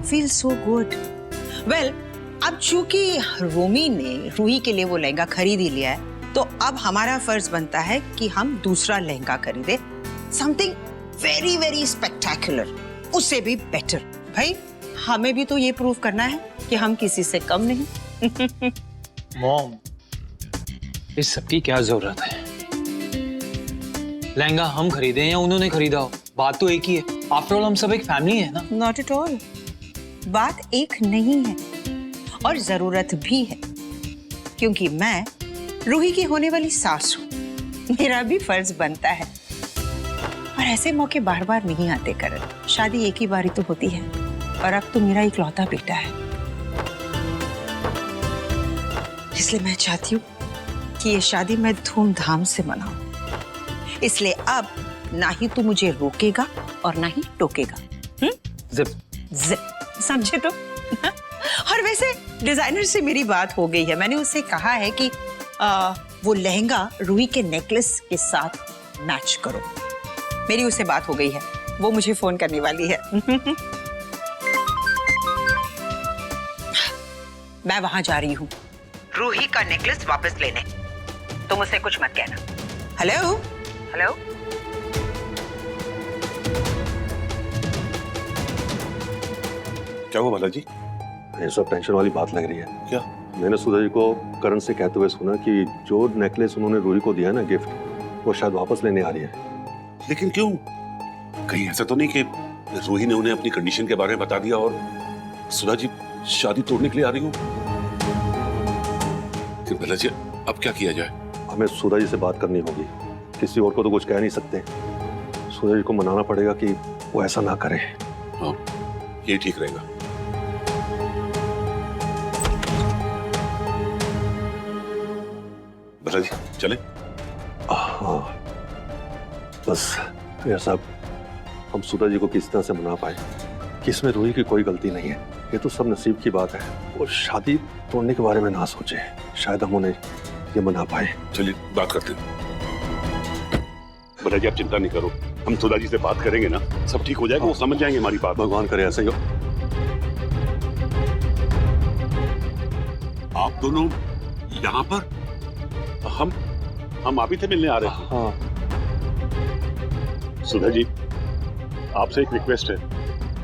feels so good. Well, अब चूंकि रोमी ने रूही के लिए वो लहंगा खरीद ही लिया है, तो अब हमारा फर्ज बनता है कि हम दूसरा लहंगा खरीदे, समथिंग वेरी वेरी स्पेक्टेकुलर, उससे भी बेटर। भाई हमें भी तो ये प्रूव करना है कि हम किसी से कम नहीं। मॉम, इस सब की क्या जरूरत है? लहंगा हम खरीदे या उन्होंने खरीदा हो, बात तो एक ही है। आफ्टर ऑल हम सब एक फैमिली है ना। नॉट एट ऑल, बात एक नहीं है और जरूरत भी है, क्योंकि मैं रूही की होने वाली सास हूं। मेरा भी फर्ज बनता है, और ऐसे मौके बार बार नहीं आते करण। शादी एक ही बारी तो होती है, और अब तो मेरा इकलौता बेटा है, इसलिए मैं चाहती हूँ कि ये शादी मैं धूमधाम से मनाऊं। इसलिए अब ना ही तू मुझे रोकेगा और ना ही टोकेगा। जिप जिप, समझे तो? और वैसे डिजाइनर से मेरी बात हो गई है, मैंने उससे कहा है कि वो लहंगा रूही के नेकलेस के साथ मैच करो। मेरी उससे बात हो गई है, वो मुझे फोन करने वाली है। मैं वहां जा रही हूँ रूही का नेकलेस वापस लेने। तुम मुझसे कुछ मत कहना। हेलो हेलो, क्या हुआ भला जी? ये सब टेंशन वाली बात लग रही है। क्या? मैंने सुधा जी को करण से कहते हुए सुना कि जो नेकलेस उन्होंने रूही को दिया ना गिफ्ट, वो शायद वापस लेने आ रही है। लेकिन क्यों? कहीं ऐसा तो नहीं कि रूही ने उन्हें अपनी कंडीशन के बारे में बता दिया और सुधा जी शादी तोड़ने के लिए आ रही हूँ? फिर भला जी अब क्या किया जाए? हमें सुधा जी से बात करनी होगी, किसी और को तो कुछ कह नहीं सकते। सुधा जी को मनाना पड़ेगा कि वो ऐसा ना करे। हाँ, ये ठीक रहेगा। भला जी चले? हाँ, बस यार साहब, हम सुधा जी को किस तरह से मना पाए कि इसमें रूही की कोई गलती नहीं है। ये तो सब नसीब की बात है। वो शादी तोड़ने के बारे में ना सोचे, शायद हम उन्हें ये मना पाए। चलिए बात करते हैं। भला जी आप चिंता नहीं करो, हम सुधा जी से बात करेंगे ना, सब ठीक हो जाएगा। वो समझ जाएंगे हमारी बात। भगवान करे ऐसा ही हो। आप दोनों यहाँ पर? हम आप ही थे मिलने आ रहे थे। हाँ सुधा जी, आपसे एक रिक्वेस्ट है,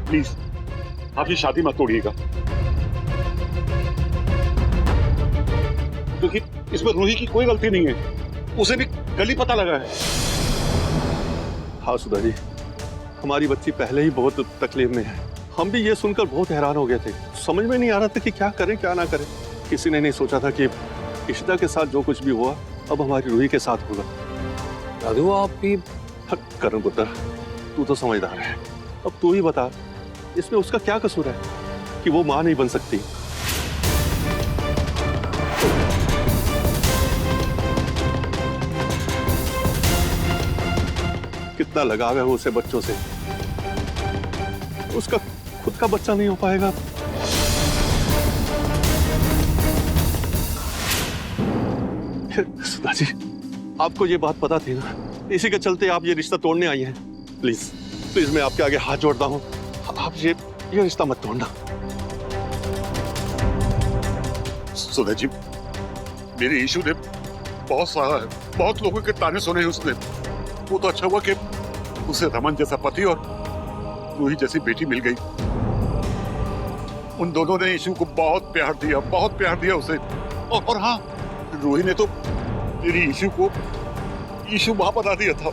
प्लीज आप ये शादी मत तोड़िएगा, क्योंकि इसमें रूही की कोई गलती नहीं है। उसे भी कल ही पता लगा है। हाँ सुधा जी, हमारी बच्ची पहले ही बहुत तकलीफ में है। हम भी ये सुनकर बहुत हैरान हो गए थे, समझ में नहीं आ रहा था कि क्या करें क्या ना करें। किसी ने नहीं सोचा था कि इशिता के साथ जो कुछ भी हुआ अब हमारी रूही के साथ होगा। दादू आप भी करण पुत्र, तू तो समझदार है, अब तू ही बता इसमें उसका क्या कसूर है कि वो मां नहीं बन सकती? कितना लगाव है उसे बच्चों से, उसका खुद का बच्चा नहीं हो पाएगा। सुधा जी, आपको ये बात पता थी ना, इसी के चलते आप ये रिश्ता तोड़ने आई हैं। प्लीज प्लीज मैं आपके आगे हाथ जोड़ता हूँ, आप ये रिश्ता मत तोड़ना। सुधा जी, मेरे ईशू ने बहुत सहा है, बहुत लोगों के ताने सुने हैं उसने। वो तो अच्छा हुआ कि उसे रमन जैसा पति और रूही जैसी बेटी मिल गई। उन दोनों ने ईशू को बहुत प्यार दिया उसे। और हाँ, रूही ने तो मेरी ईशू को ईशू मां बना दिया था।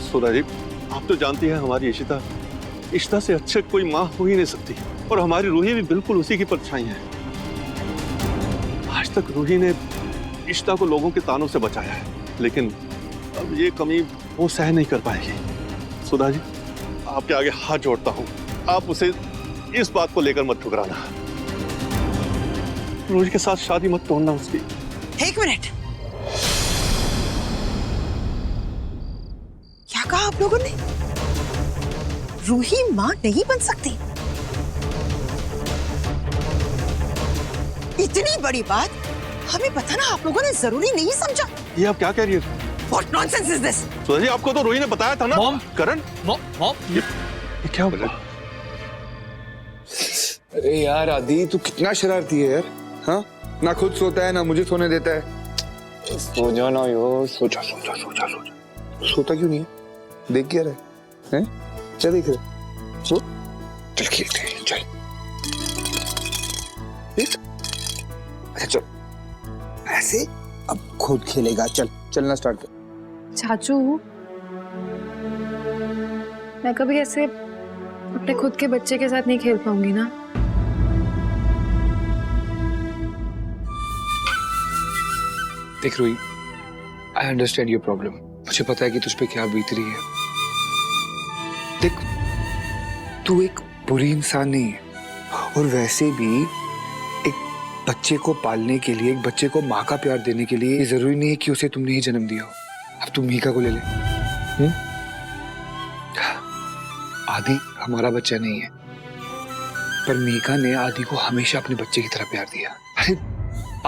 सुधा जी, आप तो जानती हैं हमारी इशिता से अच्छे कोई माँ हो ही नहीं सकती, और हमारी रूही भी बिल्कुल उसी की परछाई है। आज तक रूही ने इशिता को लोगों के तानों से बचाया है, लेकिन अब ये कमी वो सह नहीं कर पाएगी। सुधा जी, आपके आगे हाथ जोड़ता हूँ, आप उसे इस बात को लेकर मत ठुकराना। रूही के साथ शादी मत तोड़ना उसकी। एक मिनट, क्या कहा आप लोगों ने? रूही मां नहीं बन सकती? इतनी बड़ी बात हमें बताना आप लोगों ने जरूरी नहीं समझा? ये आप क्या कह रही है? What nonsense is this? Sudha ji, आपको तो रूही ने बताया था ना। मॉम, करण, मॉम ये क्या हुआ? अरे यार आदि, तू कितना शरारती है यार। हाँ, ना खुद सोता है ना मुझे सोने देता है। सो जाओ ना यो, सोचा सोचा सोचा सोचा। सोता क्यों नहीं है? देख क्या रहा है? क्या देख रहे? सो चल खेलते हैं, चल। देख, अच्छा चल, ऐसे अब खुद खेलेगा। चल, चलना स्टार्ट कर। चाचू, मैं कभी ऐसे अपने खुद के बच्चे के साथ नहीं खेल पाऊंगी ना। देख रोही, आई अंडरस्टैंड योर प्रॉब्लम। मुझे पता है कि तुझ पे क्या बीत रही है। देख, तू एक बुरी इंसान नहीं है, और वैसे भी एक बच्चे को पालने के लिए, एक बच्चे को माँ का प्यार देने के लिए ये जरूरी नहीं है कि उसे तुमने ही जन्म दिया हो। अब तुम मीका को ले ले। आदि हमारा बच्चा नहीं है, पर मीका ने आदि को हमेशा अपने बच्चे की तरह प्यार दिया। अरे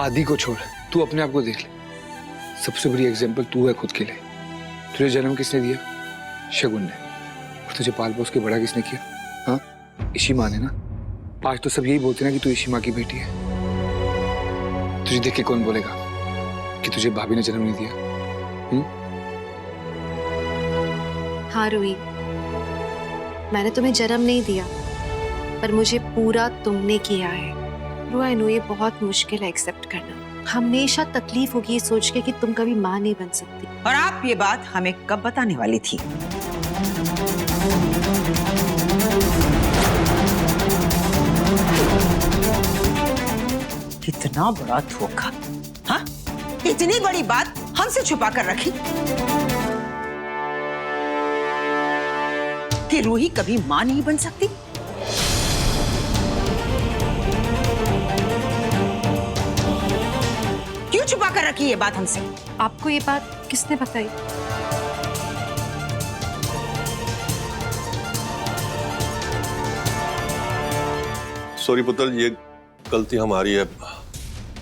आदि को छोड़, तू अपने आप को देख ले। सबसे बड़ी एग्जाम्पल तू है खुद के लिए। तुझे जन्म किसने दिया? शगुन ने। और तुझे पाल पोस के बड़ा किसने किया? हाँ, इसी माँ ने ना। आज तो सब यही बोलते ना कि तू इसी माँ की बेटी है। तुझे देख के कौन बोलेगा कि तुझे भाभी ने जन्म नहीं दिया? हाँ रूही, मैंने तुम्हें जन्म नहीं दिया, पर मुझे पूरा तुमने किया है। आई नो ये बहुत मुश्किल है एक्सेप्ट करना। हमेशा तकलीफ होगी ये सोच के कि तुम कभी माँ नहीं बन सकती। और आप ये बात हमें कब बताने वाली थी? कितना बड़ा धोखा। हाँ, इतनी बड़ी बात हमसे छुपा कर रखी कि रूही कभी माँ नहीं बन सकती। क्यों छुपा कर रखी ये बात हमसे? आपको ये बात किसने बताई? सॉरी पुत्र, ये गलती हमारी है।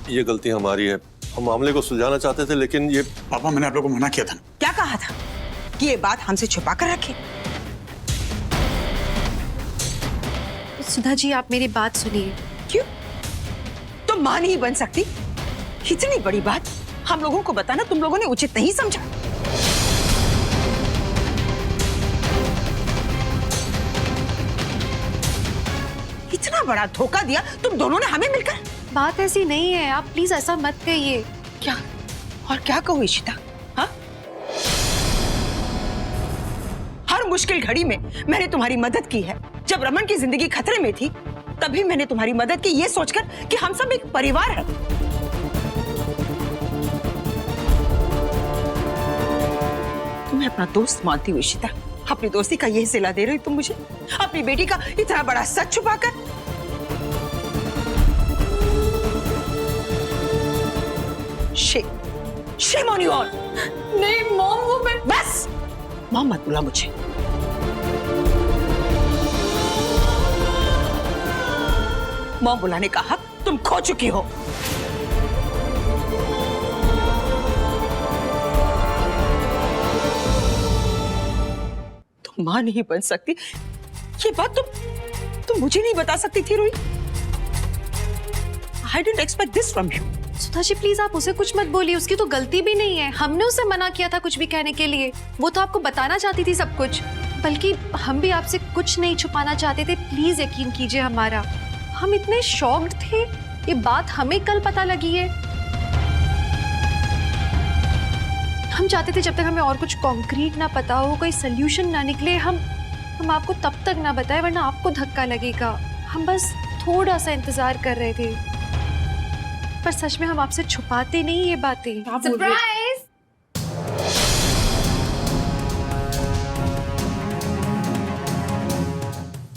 ये गलती हमारी है। हम मामले को सुलझाना चाहते थे, लेकिन ये पापा, मैंने आप लोगों को मना किया था। क्या कहा था कि ये बात हमसे छुपा कर रखे? सुधा जी, आप मेरी बात सुनिए। क्यों? तुम मां नहीं बन सकती? इतनी बड़ी बात हम लोगों को बताना तुम लोगों ने उचित नहीं समझा? इतना बड़ा धोखा दिया तुम दोनों ने हमें मिलकर। बात ऐसी नहीं है, आप प्लीज ऐसा मत कहिए। क्या? और क्या कहूँ इशिता? हाँ, हर मुश्किल घड़ी में मैंने तुम्हारी मदद की है। जब रमन की जिंदगी खतरे में थी, तभी मैंने तुम्हारी मदद की, ये सोचकर कि हम सब एक परिवार है। तुम्हें अपना दोस्त मानती हो इशिता? अपनी दोस्ती का यही सिला दे रही तुम मुझे, अपनी बेटी का इतना बड़ा सच छुपाकर। Shame on you all। नहीं मॉम, वो मैं बस, मॉम मत बुला मुझे। मॉम बुलाने का हक तुम खो चुकी हो। तुम मां नहीं बन सकती, ये बात तुम मुझे नहीं बता सकती थी Ruhi. I didn't expect this from you। Sudha ji please आप उसे कुछ मत बोलिए, उसकी तो गलती भी नहीं है। हमने उसे मना किया था कुछ भी कहने के लिए। वो तो आपको बताना चाहती थी सब कुछ, बल्कि हम भी आपसे कुछ नहीं छुपाना चाहते थे। प्लीज यकीन कीजिए हमारा, हम इतने शॉक्ड थे। ये बात हमें कल पता लगी है। हम चाहते थे जब तक हमें और कुछ कॉन्क्रीट ना पता हो, कोई सोल्यूशन ना निकले, हम आपको तब तक ना बताए, वरना आपको धक्का लगेगा। हम बस थोड़ा सा इंतजार कर रहे थे, पर सच में हम आपसे छुपाते नहीं ये बातें। सरप्राइज!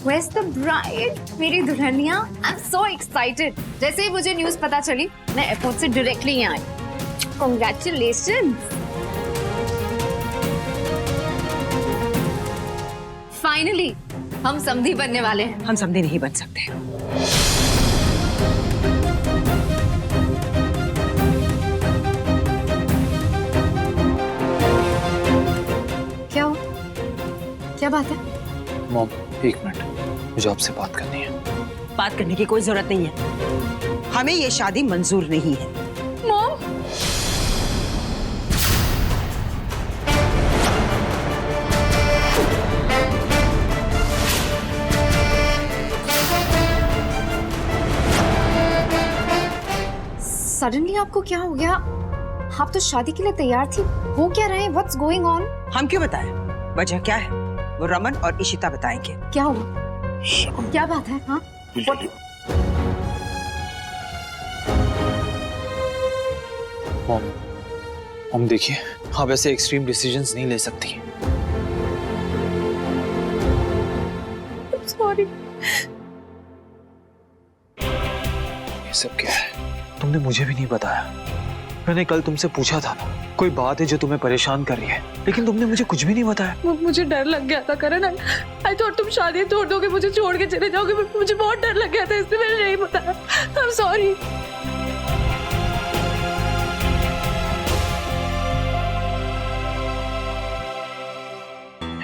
Where's the bride? मेरी दुल्हनिया, I'm so excited। जैसे ही मुझे न्यूज़ पता चली, मैं एयरपोर्ट से डायरेक्टली यहाँ आई। Congratulations! Finally, हम समधी बनने वाले हैं। हम समधी नहीं बन सकते। क्या हो? क्या बात है? मॉम, एक मिनट, मुझे आपसे बात करनी है। बात करने की कोई जरूरत नहीं है। हमें ये शादी मंजूर नहीं है। मॉम, सडनली आपको क्या हो गया? आप तो शादी के लिए तैयार थी, वो क्या रहे? What's going on? हम क्यों बताएं? वजह क्या है वो रमन और इशिता बताएंगे। क्या हुआ? क्या बात है? हाँ, मॉम देखिए, आप ऐसे एक्सट्रीम डिसीजंस नहीं ले सकती। सॉरी। ये सब क्या है? तुमने मुझे भी नहीं बताया। मैंने कल तुमसे पूछा था ना, कोई बात है जो तुम्हें परेशान कर रही है, लेकिन तुमने मुझे कुछ भी नहीं बताया। मुझे डर लग गया था करण। आई थॉट तुम शादी तोड़ दोगे, मुझे छोड़ के चले जाओगे। मुझे बहुत डर लग गया था, इसलिए मैंने नहीं बताया। I am sorry.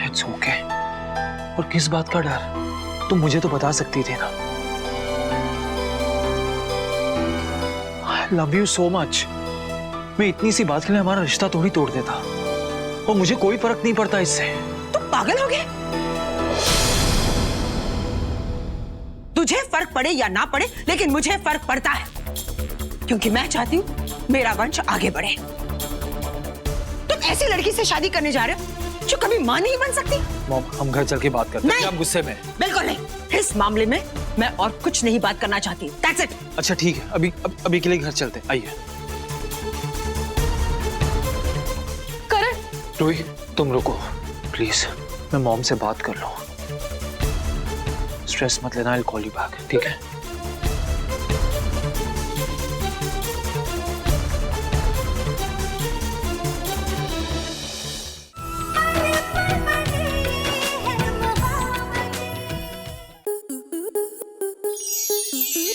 It's okay. और किस बात का डर? तुम मुझे तो बता सकती थी ना। I love you so much. मैं इतनी सी बात के लिए हमारा रिश्ता थोड़ी तोड़ देता, और मुझे कोई फर्क नहीं पड़ता इससे। तुम पागल हो गए? तुझे फर्क पड़े या ना पड़े, लेकिन मुझे फर्क पड़ता है, क्योंकि मैं चाहती हूं मेरा वंश आगे बढ़े। तुम ऐसी लड़की से शादी करने जा रहे हो जो कभी मां नहीं बन सकती। मॉम, हम घर चल के बात करते हैं। आप गुस्से में? बिल्कुल नहीं। इस मामले में मैं और कुछ नहीं बात करना चाहती। That's it। अच्छा ठीक है, अभी के लिए घर चलते हैं। आइए। रूही, तुम रुको प्लीज, मैं मॉम से बात कर लूं। स्ट्रेस मत लेना, I'll call you back, ठीक है?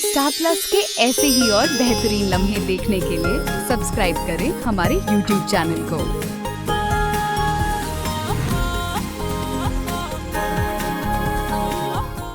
स्टार प्लस के ऐसे ही और बेहतरीन लम्हे देखने के लिए सब्सक्राइब करें हमारे YouTube चैनल को।